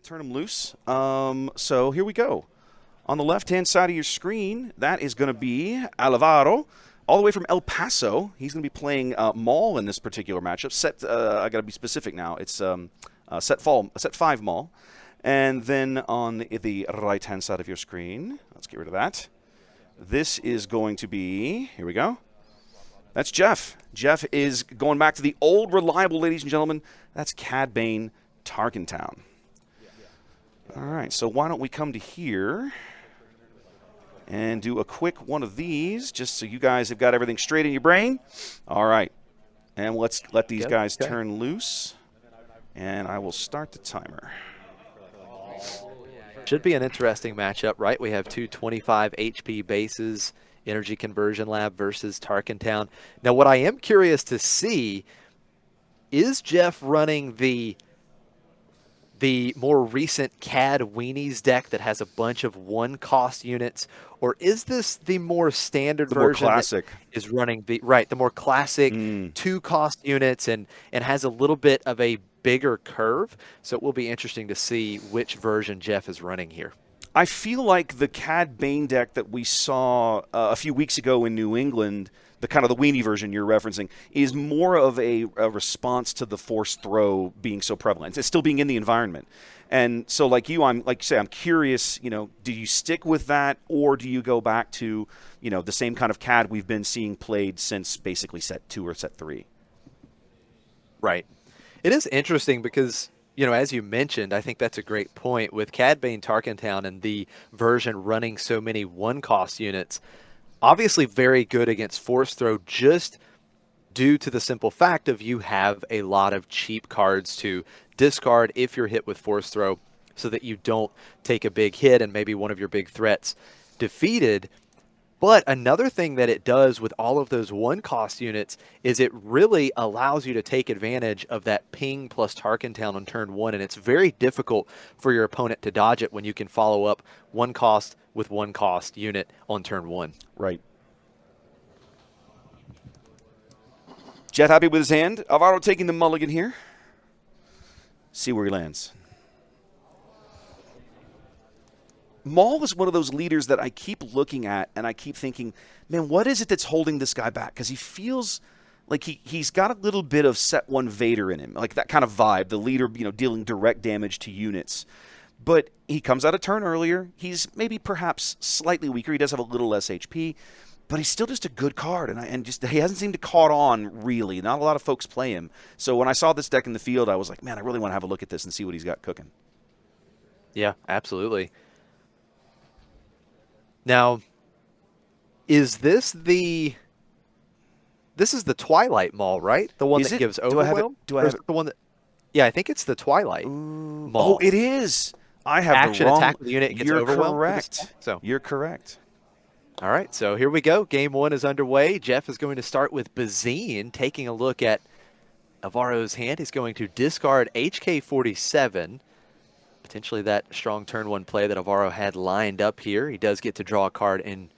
turn them loose. So here we go. On the left-hand side of your screen, that is going to be Alvaro, all the way from El Paso. He's going to be playing Maul in this particular matchup. I got to be specific now. It's set 5 Maul. And then on the right-hand side of your screen, let's get rid of that. This is going to be, here we go. That's Jeff. Jeff is going back to the old reliable, ladies and gentlemen. That's Cad Bane, Tarkentown. All right, so why don't we come to here and do a quick one of these, just so you guys have got everything straight in your brain. All right, and let's let these guys turn loose, and I will start the timer. Should be an interesting matchup, right? We have two 25 HP bases, Energy Conversion Lab versus Tarkentown. Now, what I am curious to see is Jeff running the more recent Cad Weenies deck that has a bunch of 1-cost units, or is this the more standard version more classic that is running the more classic 2-cost units and has a little bit of a bigger curve? So it will be interesting to see which version Jeff is running here. I feel like the Cad Bane deck that we saw a few weeks ago in New England, the kind of the weenie version you're referencing, is more of a response to the force throw being so prevalent. It's still being in the environment. And so like you, I'm curious, do you stick with that, or do you go back to, the same kind of Cad we've been seeing played since basically set 2 or set 3? Right. It is interesting because, as you mentioned, I think that's a great point. With Cad Bane Tarkentown and the version running so many 1-cost units, obviously very good against force throw, just due to the simple fact of you have a lot of cheap cards to discard if you're hit with force throw, so that you don't take a big hit and maybe one of your big threats defeated. But another thing that it does with all of those 1-cost units is it really allows you to take advantage of that ping plus Tarkentown on turn 1, and it's very difficult for your opponent to dodge it when you can follow up 1-cost with 1-cost unit on turn 1. Right. Jet happy with his hand. Alvaro taking the mulligan here. See where he lands. Maul is one of those leaders that I keep looking at and I keep thinking, man, what is it that's holding this guy back? Because he feels like he's got a little bit of set 1 Vader in him, like that kind of vibe, the leader, dealing direct damage to units. But he comes out a turn earlier. He's maybe perhaps slightly weaker. He does have a little less HP, but he's still just a good card, and he hasn't seemed to caught on, really. Not a lot of folks play him. So when I saw this deck in the field, I was like, man, I really want to have a look at this and see what he's got cooking. Yeah, absolutely. Now, is this the Twilight Maul, right? The one that gives overwhelm? Do I have it? The one that? Yeah, I think it's the Twilight Maul. Oh, it is. I have action the wrong. Attack with the unit gets You're overwhelmed. correct. So you're correct. All right, so here we go. Game 1 is underway. Jeff is going to start with Bazine, taking a look at Alvaro's hand. He's going to discard HK-47. Potentially that strong turn 1 play that Alvaro had lined up here. He does get to draw a card in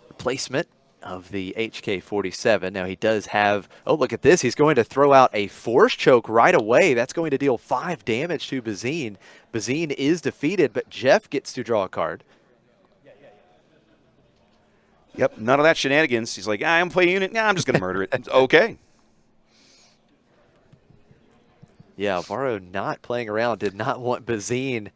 replacement of the HK-47. Now he does have, oh, look at this. He's going to throw out a Force Choke right away. That's going to deal 5 damage to Bazine. Bazine is defeated, but Jeff gets to draw a card. Yep, none of that shenanigans. He's like, I'm playing unit. Nah, I'm just going to murder it. It's okay. Yeah, Alvaro not playing around, did not want Bazine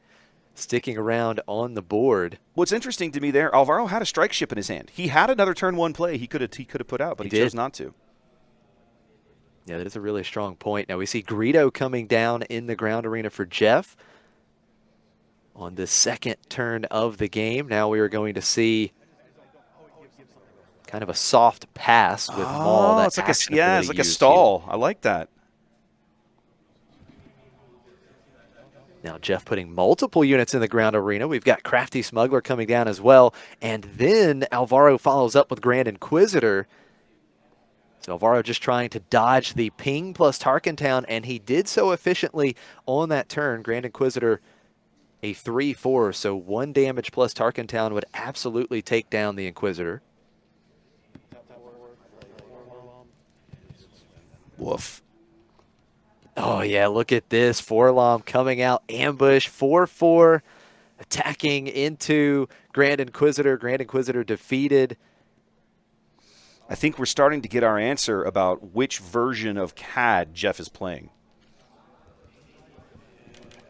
sticking around on the board. What's interesting to me there, Alvaro had a strike ship in his hand. He had another turn 1 play he could have put out, but he chose not to. Yeah, that is a really strong point. Now we see Greedo coming down in the ground arena for Jeff on the second turn of the game. Now we are going to see kind of a soft pass with Maul. It's like it's like a stall. Here. I like that. Now Jeff putting multiple units in the ground arena. We've got Crafty Smuggler coming down as well. And then Alvaro follows up with Grand Inquisitor. So Alvaro just trying to dodge the ping plus Tarkentown, and he did so efficiently on that turn. Grand Inquisitor a 3/4, so 1 damage plus Tarkentown would absolutely take down the Inquisitor. Woof. Oh, yeah, look at this. Forlom coming out, ambush, 4-4, attacking into Grand Inquisitor. Grand Inquisitor defeated. I think we're starting to get our answer about which version of CAD Jeff is playing.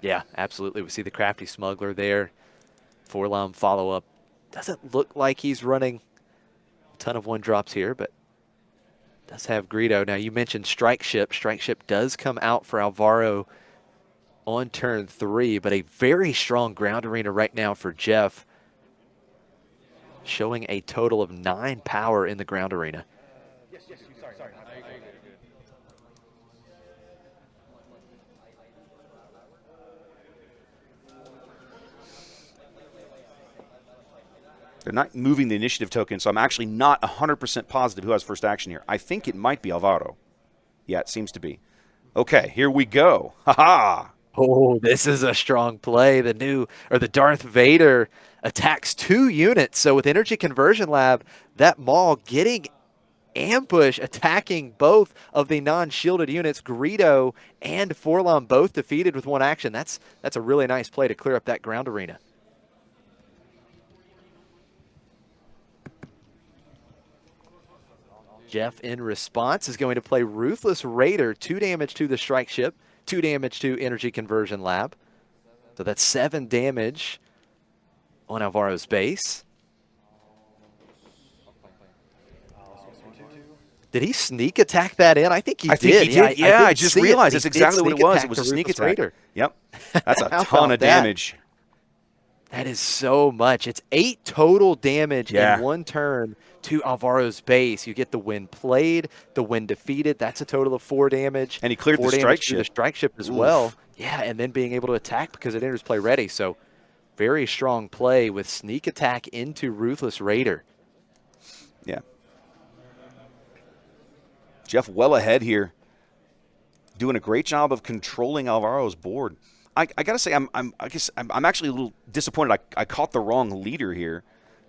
Yeah, absolutely. We see the Crafty Smuggler there. Forlom follow-up. Doesn't look like he's running a ton of one-drops here, but does have Greedo. Now, you mentioned Strike Ship. Strike Ship does come out for Alvaro on turn 3, but a very strong ground arena right now for Jeff, showing a total of 9 power in the ground arena. They're not moving the initiative token, so I'm actually not 100% positive who has first action here. I think it might be Alvaro. Yeah, it seems to be. Okay, here we go. Ha-ha! Oh, this is a strong play. The Darth Vader attacks 2 units. So with Energy Conversion Lab, that Maul getting ambush, attacking both of the non-shielded units. Greedo and Forlom both defeated with 1 action. That's a really nice play to clear up that ground arena. Jeff, in response, is going to play Ruthless Raider, 2 damage to the Strike Ship, 2 damage to Energy Conversion Lab. So that's 7 damage on Alvaro's base. Did he sneak attack that in? I think he did. Think he did. Yeah, I just realized that's that's exactly what it was. It was a sneak attack. Raider. Yep. That's a ton of damage. That is so much. It's 8 total damage in 1 turn to Alvaro's base. You get the win played, the win defeated. That's a total of 4 damage. And he cleared the strike ship as well. Yeah, and then being able to attack because it enters play ready. So very strong play with sneak attack into Ruthless Raider. Yeah. Jeff well ahead here. Doing a great job of controlling Alvaro's board. I gotta say, I'm actually a little disappointed. I caught the wrong leader here,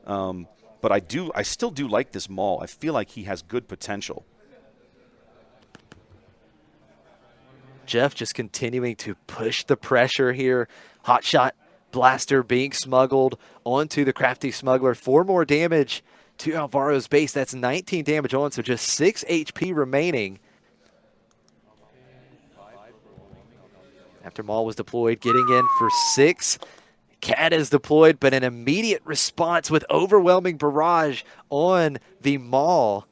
but I still do like this Maul. I feel like he has good potential. Jeff just continuing to push the pressure here. Hotshot Blaster being smuggled onto the Crafty Smuggler. 4 more damage to Alvaro's base. That's 19 damage on, so just 6 HP remaining. After Maul was deployed, getting in for 6. Cad is deployed, but an immediate response with overwhelming barrage on the Maul,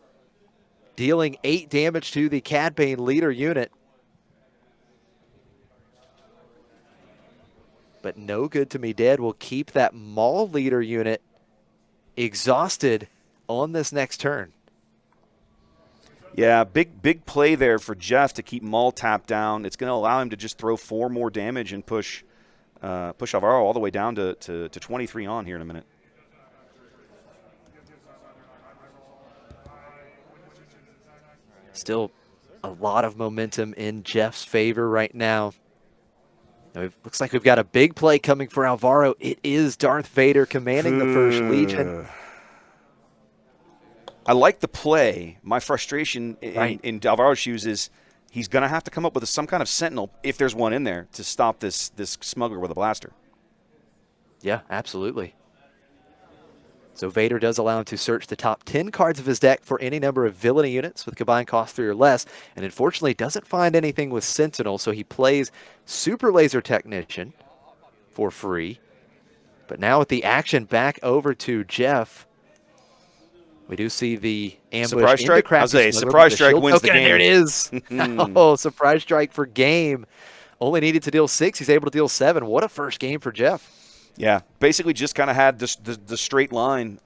dealing 8 damage to the Cad Bane leader unit. But no good to me dead will keep that Maul leader unit exhausted on this next turn. Yeah, big play there for Jeff to keep Maul tapped down. It's going to allow him to just throw 4 more damage and push Alvaro all the way down to 23 on here in a minute. Still a lot of momentum in Jeff's favor right now. It looks like we've got a big play coming for Alvaro. It is Darth Vader commanding the First Legion. I like the play. My frustration in Alvaro's shoes is he's going to have to come up with some kind of sentinel, if there's one in there, to stop this smuggler with a blaster. Yeah, absolutely. So Vader does allow him to search the top 10 cards of his deck for any number of villainy units with combined cost 3 or less, and unfortunately doesn't find anything with Sentinel, so he plays Super Laser Technician for free. But now with the action back over to Jeff, we do see the ambush. Surprise strike? I was saying, surprise strike wins the game. There it is. Oh, surprise strike for game. Only needed to deal 6. He's able to deal 7. What a first game for Jeff. Yeah, basically just kind of had the straight line.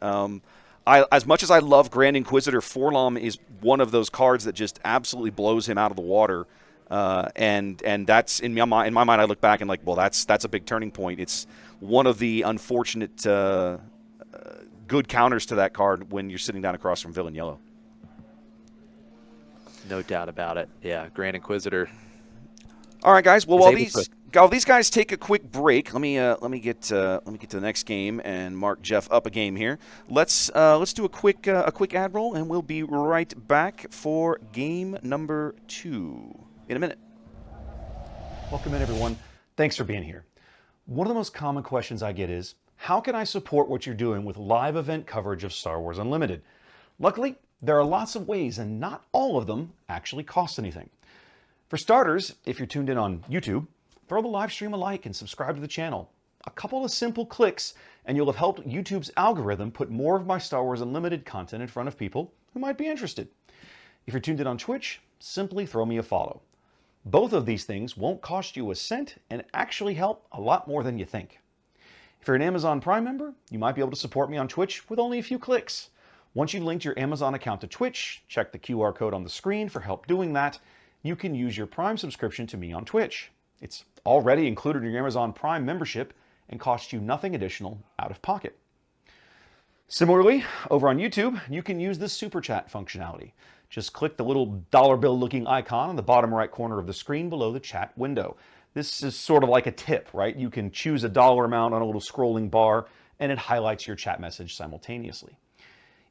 As much as I love Grand Inquisitor, Forlom is one of those cards that just absolutely blows him out of the water. And that's in my mind. I look back and like, well, that's a big turning point. It's one of the unfortunate good counters to that card when you're sitting down across from Villain Yellow. No doubt about it. Yeah, Grand Inquisitor. All right, guys. Well, while these guys take a quick break, let me get to the next game and mark Jeff up a game here. Let's do a quick ad roll, and we'll be right back for game number 2 in a minute. Welcome in, everyone. Thanks for being here. One of the most common questions I get is, how can I support what you're doing with live event coverage of Star Wars Unlimited? Luckily, there are lots of ways, and not all of them actually cost anything. For starters, if you're tuned in on YouTube, throw the live stream a like and subscribe to the channel. A couple of simple clicks, and you'll have helped YouTube's algorithm put more of my Star Wars Unlimited content in front of people who might be interested. If you're tuned in on Twitch, simply throw me a follow. Both of these things won't cost you a cent and actually help a lot more than you think. If you're an Amazon Prime member, you might be able to support me on Twitch with only a few clicks. Once you've linked your Amazon account to Twitch, check the QR code on the screen for help doing that. You can use your Prime subscription to me on Twitch. It's already included in your Amazon Prime membership and costs you nothing additional out of pocket. Similarly, over on YouTube, you can use the Super Chat functionality. Just click the little dollar bill looking icon in the bottom right corner of the screen below the chat window. This is sort of like a tip, right? You can choose a dollar amount on a little scrolling bar and it highlights your chat message simultaneously.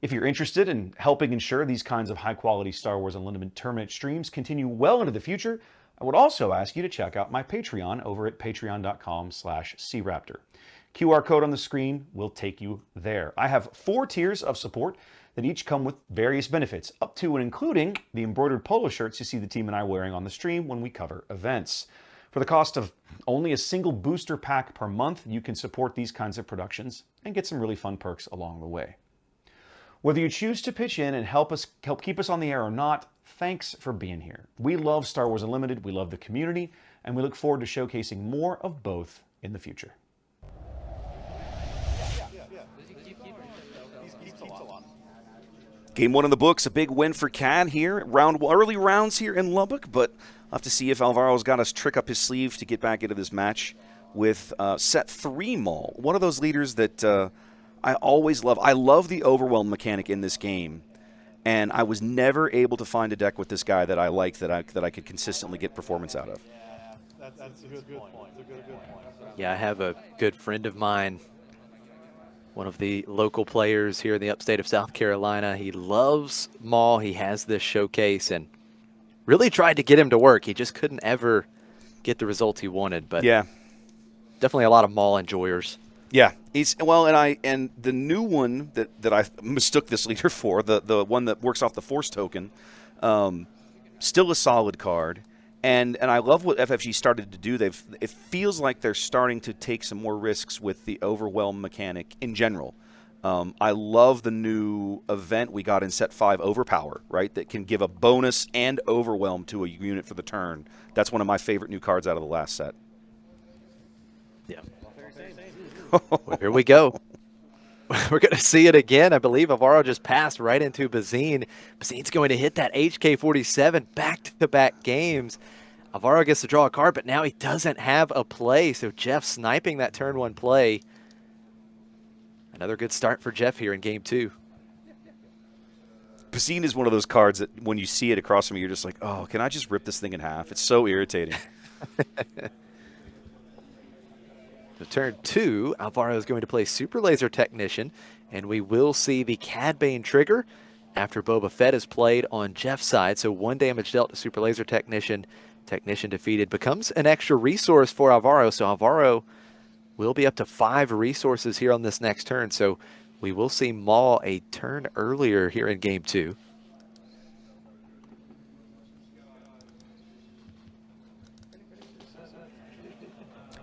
If you're interested in helping ensure these kinds of high quality Star Wars Unlimited tournament streams continue well into the future, I would also ask you to check out my Patreon over at patreon.com/craptor. QR code on the screen will take you there. I have 4 tiers of support that each come with various benefits, up to and including the embroidered polo shirts you see the team and I wearing on the stream when we cover events. For the cost of only a single booster pack per month, you can support these kinds of productions and get some really fun perks along the way. Whether you choose to pitch in and help keep us on the air or not, thanks for being here. We love Star Wars Unlimited, we love the community, and we look forward to showcasing more of both in the future. Game 1 in the books, a big win for Cad here. Early rounds here in Lubbock, but I'll have to see if Alvaro's got us trick up his sleeve to get back into this match with set 3 Maul. One of those leaders that I always love. I love the overwhelm mechanic in this game, and I was never able to find a deck with this guy that I liked that I could consistently get performance out of. That's a good point. That's a good point. Yeah, I have a good friend of mine, one of the local players here in the upstate of South Carolina. He loves Maul. He has this showcase and really tried to get him to work. He just couldn't ever get the results he wanted. But yeah, definitely a lot of Maul enjoyers. Yeah, and the new one that I mistook this leader for, the one that works off the Force token, still a solid card. And I love what FFG started to do. It feels like they're starting to take some more risks with the overwhelm mechanic in general. I love the new event we got in set 5, Overpower, right? That can give a bonus and overwhelm to a unit for the turn. That's one of my favorite new cards out of the last set. Yeah. Well, here we go. We're going to see it again. I believe Alvaro just passed right into Bazine. Bazine's going to hit that HK-47 back-to-back games. Alvaro gets to draw a card, but now he doesn't have a play. So Jeff sniping that turn 1 play. Another good start for Jeff here in game 2. Bazine is one of those cards that when you see it across from you, you're just like, oh, can I just rip this thing in half? It's so irritating. So turn 2, Alvaro is going to play Super Laser Technician, and we will see the Cad Bane trigger after Boba Fett is played on Jeff's side. So 1 damage dealt to Super Laser Technician. Technician defeated. Becomes an extra resource for Alvaro, so Alvaro will be up to 5 resources here on this next turn. So we will see Maul a turn earlier here in game 2.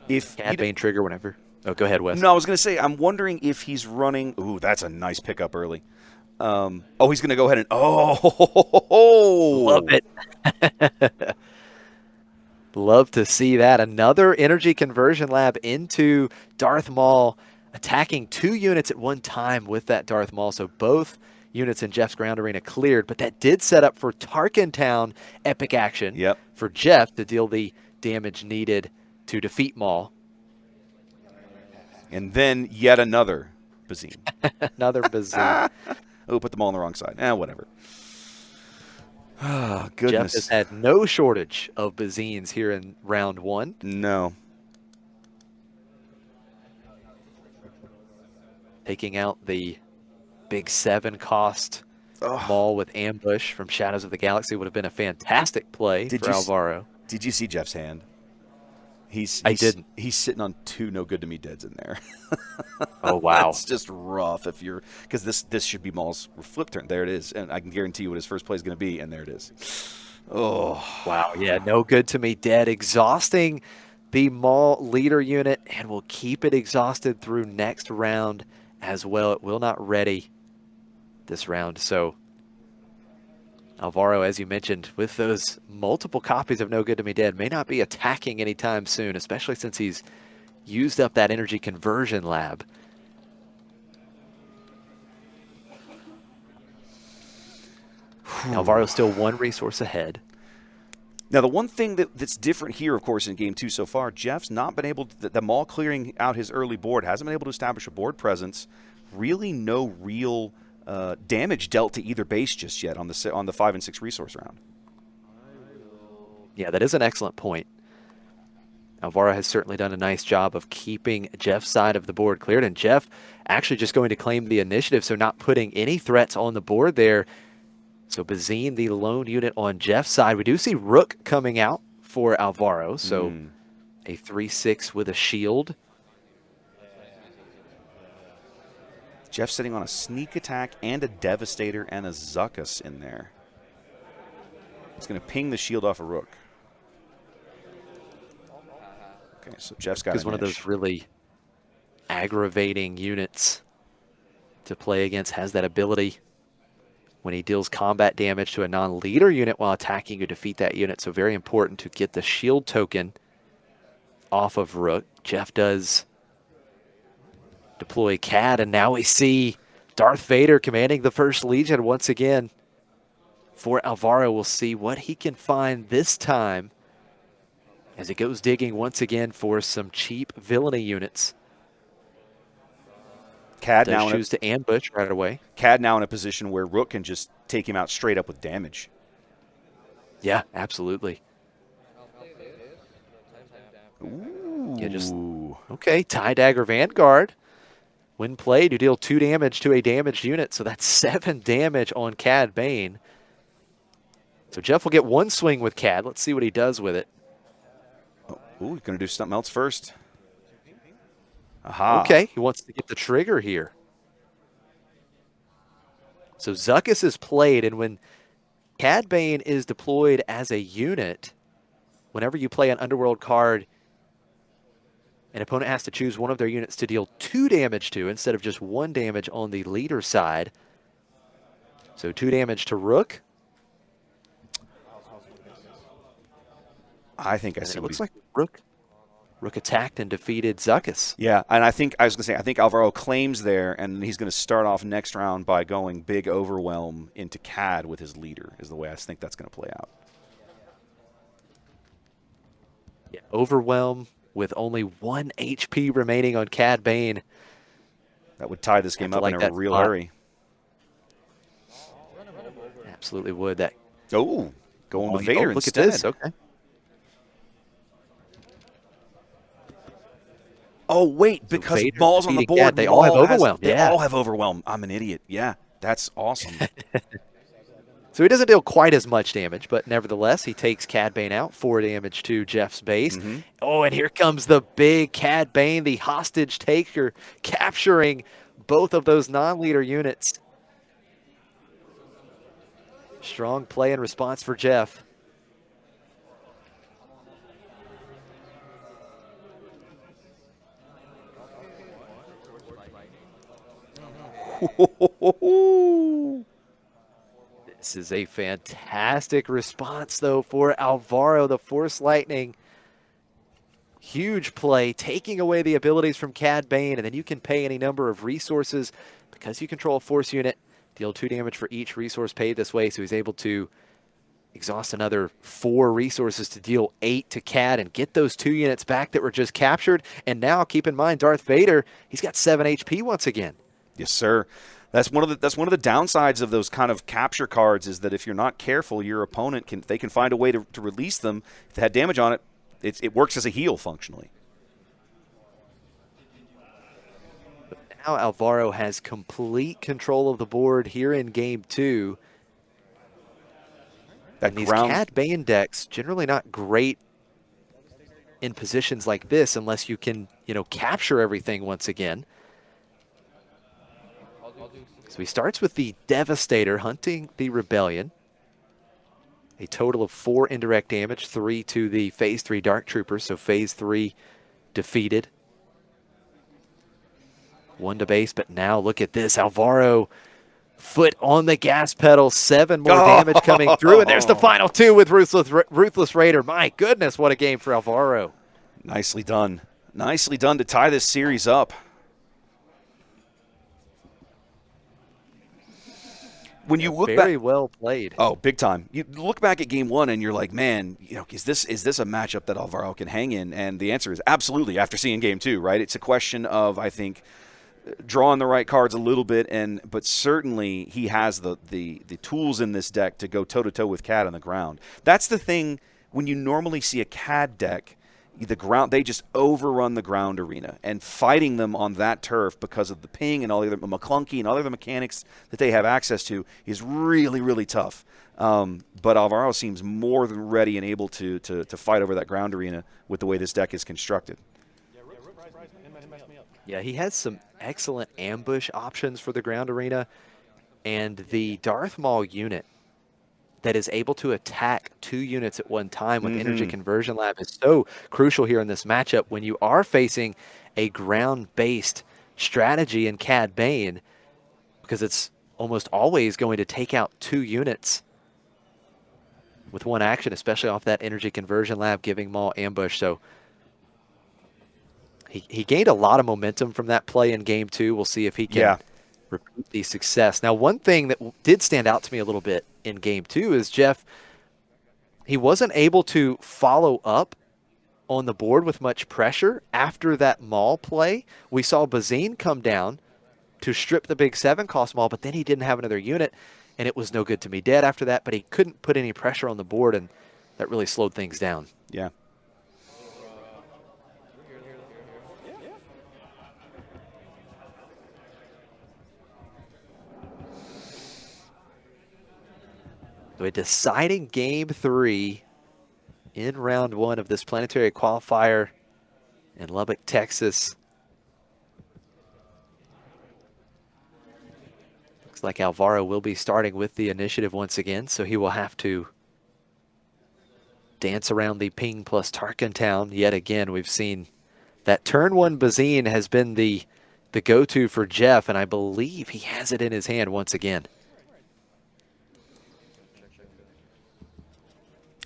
If Cad Bane trigger whenever. Oh, go ahead, Wes. No, I was going to say, I'm wondering if he's running. Ooh, that's a nice pickup early. He's going to go ahead and. Love it. Love to see that. Another energy conversion lab into Darth Maul, attacking 2 units at one time with that Darth Maul. So both units in Jeff's ground arena cleared, but that did set up for Tarkin Town epic action for Jeff to deal the damage needed to defeat Maul. And then yet another Bazine. Another Bazine. Put them all on the wrong side. Whatever. Oh, goodness. Jeff has had no shortage of Bazines here in round 1. No. Taking out the big 7 cost Maul with Ambush from Shadows of the Galaxy would have been a fantastic play for Alvaro. Did you see Jeff's hand? I didn't. He's sitting on 2 no good to me deads in there. Oh, wow. That's just rough if you're because this should be Maul's flip turn. There it is, and I can guarantee you what his first play is going to be, and there it is. Oh, Wow, yeah, no good to me dead. Exhausting the Maul leader unit, and will keep it exhausted through next round as well. It will not ready this round. So Alvaro, as you mentioned, with those multiple copies of No Good to Me Dead, may not be attacking anytime soon, especially since he's used up that energy conversion lab. Alvaro's still 1 resource ahead. Now, the one thing that's different here, of course, in Game 2 so far, Jeff's not been able to, the Maul clearing out his early board, hasn't been able to establish a board presence. Really no real damage dealt to either base just yet on the 5 and 6 resource round. Yeah, that is an excellent point. Alvaro has certainly done a nice job of keeping Jeff's side of the board cleared, and Jeff actually just going to claim the initiative, so not putting any threats on the board there. So Bazine, the lone unit on Jeff's side. We do see Rook coming out for Alvaro, so a 3/6 with a shield. Jeff sitting on a sneak attack and a Devastator and a Zuckuss in there. He's going to ping the shield off a Rook. Okay, so Jeff's got Because one of those really aggravating units to play against, has that ability when he deals combat damage to a non-leader unit while attacking, you defeat that unit. So very important to get the shield token off of Rook. Jeff does deploy Cad, and now we see Darth Vader commanding the First Legion once again. For Alvaro, we'll see what he can find this time as he goes digging once again for some cheap villainy units. Cad does now choose to ambush right away. Cad now in a position where Rook can just take him out straight up with damage. Yeah, absolutely. Ooh. Yeah, just okay. Tie Dagger Vanguard. When played, you deal 2 damage to a damaged unit, so that's 7 damage on Cad Bane. So Jeff will get 1 swing with Cad. Let's see what he does with it. Ooh, he's going to do something else first. Aha. Okay, he wants to get the trigger here. So Zuckuss is played, and when Cad Bane is deployed as a unit, whenever you play an Underworld card, an opponent has to choose one of their units to deal 2 damage to instead of just 1 damage on the leader side. So 2 damage to Rook. I think I see It what looks he's... like Rook attacked and defeated Zuckuss. Yeah, and I was going to say, I think Alvaro claims there, and he's going to start off next round by going big overwhelm into Cad with his leader, is the way I think that's going to play out. Yeah, overwhelm with only 1 HP remaining on Cad Bane. That would tie this game up in a real hurry. Absolutely would. That. Oh, going with Vader look instead. at this. Okay. Oh, wait, because Vader Maul's on the defeating board. Cad, they all have overwhelm. They Yeah. all have overwhelm. I'm an idiot. Yeah, that's awesome. So he doesn't deal quite as much damage, but nevertheless, he takes Cad Bane out. 4 damage to Jeff's base. Oh, and here comes the big Cad Bane, the hostage taker, capturing both of those non-leader units. Strong play and response for Jeff. This is a fantastic response, though, for Alvaro, the Force Lightning. Huge play, taking away the abilities from Cad Bane, and then you can pay any number of resources because you control a Force unit. Deal 2 damage for each resource paid this way, so he's able to exhaust another 4 resources to deal 8 to Cad and get those 2 units back that were just captured. And now, keep in mind, Darth Vader, he's got 7 HP once again. Yes, sir. That's one of the downsides of those kind of capture cards is that if you're not careful, your opponent can find a way to release them. If they had damage on it, it works as a heal functionally. But now Alvaro has complete control of the board here in Game 2. And these Cad Bane decks, generally not great in positions like this unless you can, capture everything once again. So he starts with the Devastator, hunting the Rebellion. A total of 4 indirect damage, 3 to the Phase 3 Dark Troopers, so Phase 3 defeated. 1 to base, but now look at this. Alvaro, foot on the gas pedal, 7 more damage coming through, and there's the final 2 with Ruthless Raider. My goodness, what a game for Alvaro. Nicely done. Nicely done to tie this series up. When you look Very back, well played. oh, big time. You look back at game 1 and you're like, man, is this a matchup that Alvaro can hang in? And the answer is absolutely. After seeing game 2, right? It's a question of, I think, drawing the right cards a little bit, but certainly he has the tools in this deck to go toe to toe with Cad on the ground. That's the thing when you normally see a Cad deck. They just overrun the ground arena, and fighting them on that turf because of the ping and all the other McClunky and all the other mechanics that they have access to is really, really tough. But Alvaro seems more than ready and able to fight over that ground arena with the way this deck is constructed. Yeah, he has some excellent ambush options for the ground arena, and the Darth Maul unit that is able to attack 2 units at one time with Energy Conversion Lab is so crucial here in this matchup when you are facing a ground-based strategy in Cad Bane, because it's almost always going to take out 2 units with 1 action, especially off that Energy Conversion Lab, giving Maul ambush. So he gained a lot of momentum from that play in game 2. We'll see if he can repeat the success. Now, one thing that did stand out to me a little bit in game 2 is Jeff, he wasn't able to follow up on the board with much pressure after that Maul play. We saw Bazine come down to strip the big 7-cost Maul, but then he didn't have another unit, and it was no good to me dead after that, but he couldn't put any pressure on the board, and that really slowed things down. Yeah. So a deciding game 3 in round 1 of this Planetary Qualifier in Lubbock, Texas. Looks like Alvaro will be starting with the initiative once again, so he will have to dance around the ping plus Tarkin Town. Yet again, we've seen that turn 1 Bazine has been the go-to for Jeff, and I believe he has it in his hand once again.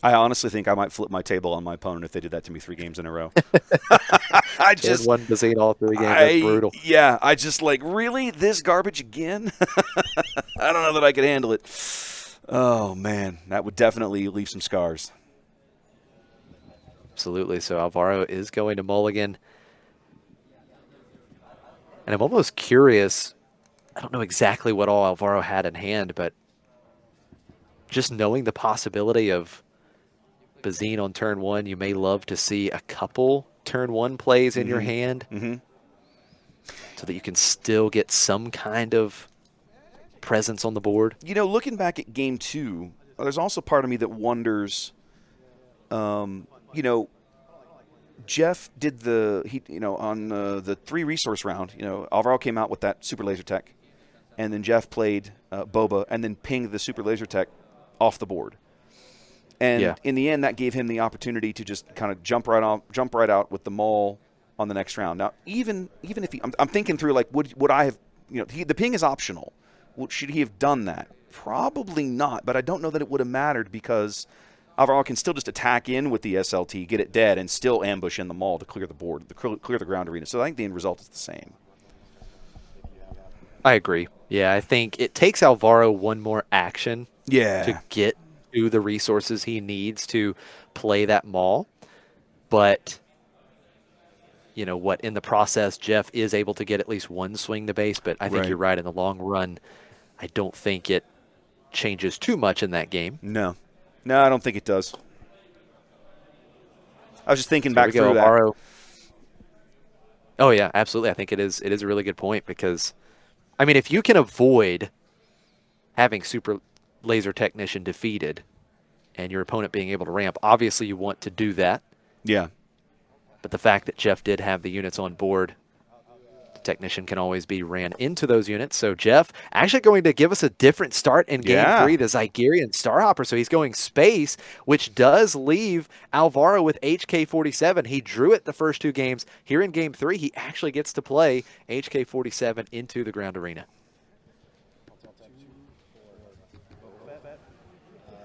I honestly think I might flip my table on my opponent if they did that to me 3 games in a row. I just won Bazine all 3 games. That's brutal. Yeah, I just really this garbage again. I don't know that I could handle it. Oh man, that would definitely leave some scars. Absolutely. So Alvaro is going to mulligan, and I'm almost curious. I don't know exactly what all Alvaro had in hand, but just knowing the possibility of Bazine on turn 1, you may love to see a couple turn 1 plays in your hand so that you can still get some kind of presence on the board. Looking back at game 2, there's also part of me that wonders, Jeff did on the 3 resource round, Alvaro came out with that super laser tech, and then Jeff played Boba and then pinged the super laser tech off the board. And in the end, that gave him the opportunity to just kind of jump right out with the Maul on the next round. Now, even if I'm thinking through, would I have, the ping is optional. Should he have done that? Probably not, but I don't know that it would have mattered because Alvaro can still just attack in with the SLT, get it dead, and still ambush in the Maul to clear the board, clear the ground arena. So I think the end result is the same. I agree. Yeah, I think it takes Alvaro 1 more action to get to the resources he needs to play that Maul. But, in the process, Jeff is able to get at least 1 swing to base, but I think you're right. In the long run, I don't think it changes too much in that game. No, I don't think it does. I was just thinking back through that. Oh, yeah, absolutely. I think it is a really good point because, if you can avoid having Super Laser Technician defeated and your opponent being able to ramp, obviously you want to do that. Yeah. But the fact that Jeff did have the units on board, the technician can always be ran into those units. So Jeff actually going to give us a different start in Game 3, the Zygerian Starhopper. So he's going space, which does leave Alvaro with HK-47. He drew it the first 2 games. Here in Game 3, he actually gets to play HK-47 into the ground arena.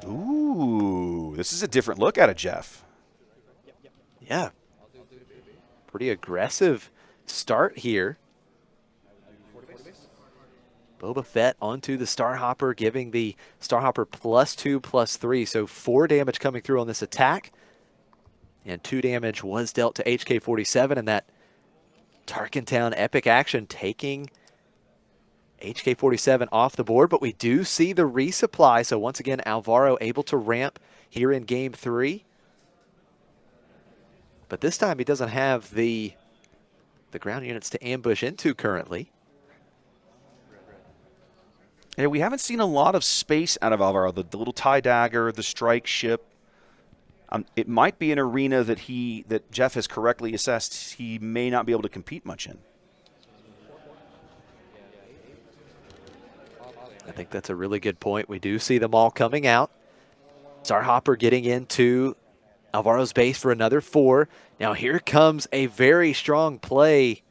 Ooh, this is a different look at it, Jeff. Yeah. Pretty aggressive start here. Boba Fett onto the Starhopper, giving the Starhopper +2/+3. So 4 damage coming through on this attack. And 2 damage was dealt to HK-47, and that Tarkentown epic action taking HK-47 off the board. But we do see the resupply. So once again, Alvaro able to ramp here in Game 3. But this time he doesn't have the ground units to ambush into currently. Yeah, we haven't seen a lot of space out of Alvaro. The little TIE dagger, the strike ship. It might be an arena that Jeff has correctly assessed he may not be able to compete much in. I think that's a really good point. We do see them all coming out. Starhopper getting into Alvaro's base for another 4. Now here comes a very strong play.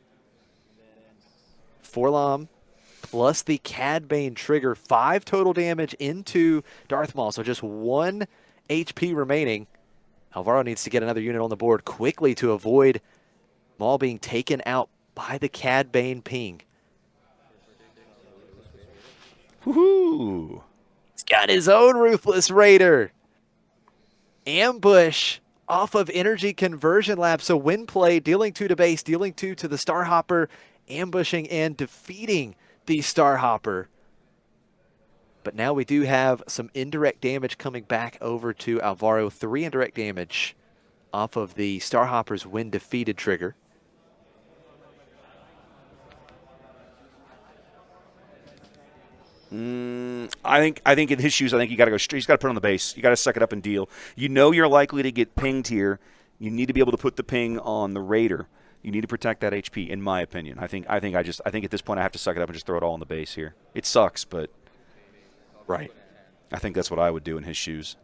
Forlom plus the Cad Bane trigger. 5 total damage into Darth Maul. So just 1 HP remaining. Alvaro needs to get another unit on the board quickly to avoid Maul being taken out by the Cad Bane ping. Woohoo! He's got his own Ruthless Raider. Ambush off of Energy Conversion Lab. So win play, dealing 2 to base, dealing 2 to the Starhopper, ambushing and defeating the Starhopper. But now we do have some indirect damage coming back over to Alvaro. 3 indirect damage off of the Starhopper's when defeated trigger. I think in his shoes, I think you got to go straight. He's got to put it on the base. You got to suck it up and deal. You know you're likely to get pinged here. You need to be able to put the ping on the Raider. You need to protect that HP, in my opinion. I think at this point I have to suck it up and just throw it all on the base here. It sucks, but right. I think that's what I would do in his shoes.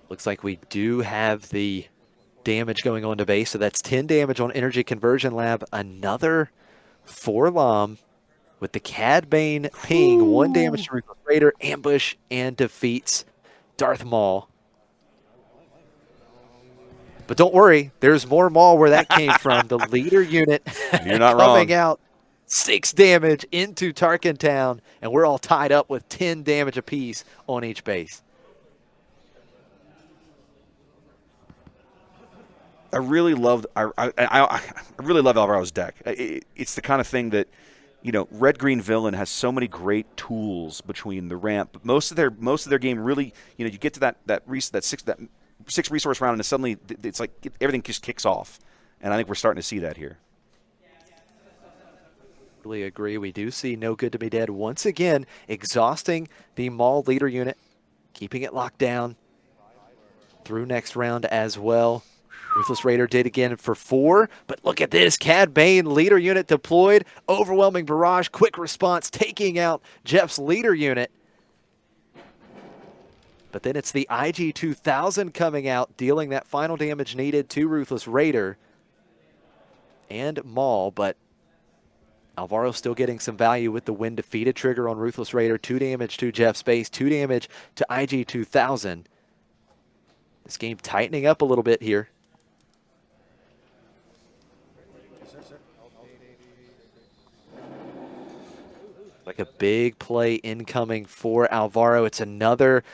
Looks like we do have the damage going on to base, so that's 10 damage on Energy Conversion Lab. Another Forlom with the Cad Bane ping. Ooh. 1 damage to Ruthless Raider, ambush, and defeats Darth Maul. But don't worry, there's more Maul where that came from. The leader unit You're not coming wrong. out. 6 damage into Tarkentown, and we're all tied up with 10 damage apiece on each base. I really love Alvaro's deck. It's the kind of thing that, Red Green Villain has so many great tools between the ramp. But most of their game really, you get to that 6 resource round, and suddenly it's like everything just kicks off. And I think we're starting to see that here. Really agree. We do see No Good to Be Dead once again, exhausting the Maul leader unit, keeping it locked down through next round as well. Ruthless Raider did again for 4, but look at this. Cad Bane leader unit deployed. Overwhelming barrage, quick response, taking out Jeff's leader unit. But then it's the IG-2000 coming out, dealing that final damage needed to Ruthless Raider and Maul, but Alvaro still getting some value with the when defeated trigger on Ruthless Raider. 2 damage to Jeff's base, 2 damage to IG-2000. This game tightening up a little bit here. Like a big play incoming for Alvaro. It's another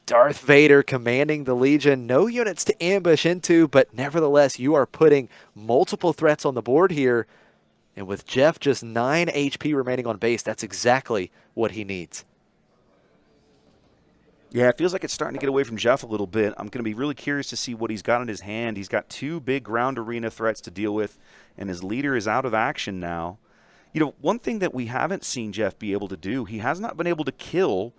Darth Vader commanding the Legion. No units to ambush into, but nevertheless, you are putting multiple threats on the board here. And with Jeff just 9 HP remaining on base, that's exactly what he needs. Yeah, it feels like it's starting to get away from Jeff a little bit. I'm going to be really curious to see what he's got in his hand. He's got 2 big ground arena threats to deal with, and his leader is out of action now. One thing that we haven't seen Jeff be able to do, he has not been able to kill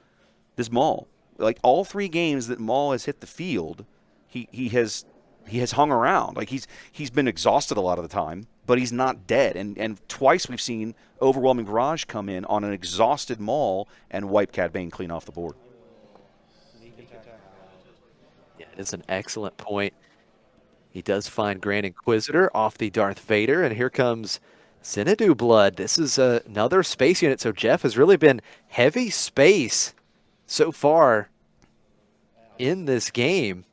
this Maul. like all 3 games that Maul has hit the field, he has hung around. Like he's been exhausted a lot of the time, but he's not dead. And twice we've seen overwhelming barrage come in on an exhausted Maul and wipe Cad Bane clean off the board. Yeah, it's an excellent point. He does find Grand Inquisitor off the Darth Vader, and here comes Xanadu Blood. This is another space unit, so Jeff has really been heavy space so far in this game.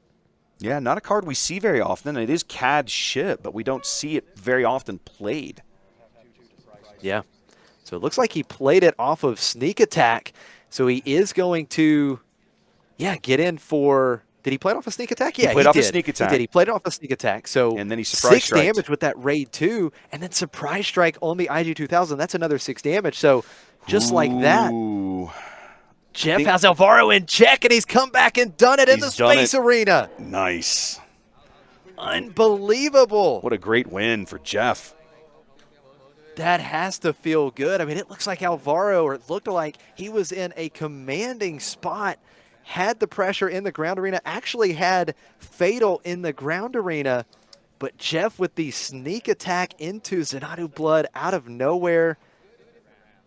Yeah, not a card we see very often. It is Cad's ship, but we don't see it very often played. Yeah, so it looks like he played it off of Sneak Attack, so he is going to, get in for... Did he play it off a Sneak Attack? Yeah, he played off a Sneak Attack. He did. He played it off a Sneak Attack. So and then he surprise 6 damage with that Raid 2, and then Surprise Strike on the IG-2000. That's another 6 damage. So just like that, Jeff has Alvaro in check, and he's come back and done it in the space arena. Nice. Unbelievable. What a great win for Jeff. That has to feel good. I mean, it looks like Alvaro, or it looked like he was in a commanding spot, had the pressure in the ground arena, actually had Fatal in the ground arena, but Jeff with the Sneak Attack into Xanadu Blood out of nowhere,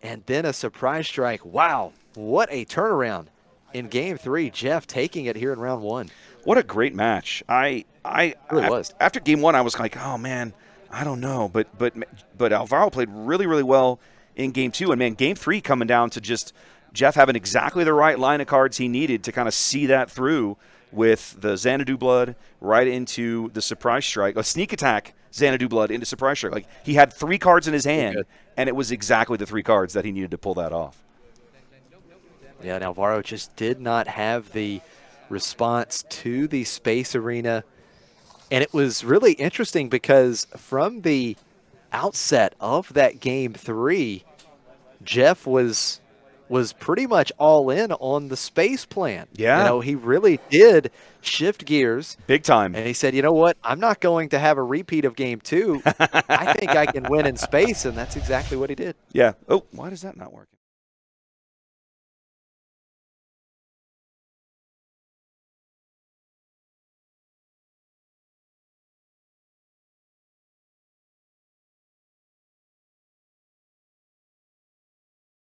and then a Surprise Strike. Wow, what a turnaround in Game 3. Jeff taking it here in round 1. What a great match. It really was. After Game 1, I was like, oh, man, I don't know. But Alvaro played really, really well in Game 2. And, man, Game 3 coming down to just Jeff having exactly the right line of cards he needed to kind of see that through with the Xanadu Blood right into the Surprise Strike. A Sneak Attack, Xanadu Blood into Surprise Strike. Like, he had 3 cards in his hand, and it was exactly the 3 cards that he needed to pull that off. Yeah, and Alvaro just did not have the response to the space arena. And it was really interesting because from the outset of that Game 3, Jeff was pretty much all in on the space plan. Yeah. You know, he really did shift gears. Big time. And he said, you know what? I'm not going to have a repeat of Game 2. I think I can win in space, and that's exactly what he did. Yeah. Oh, why does that not work?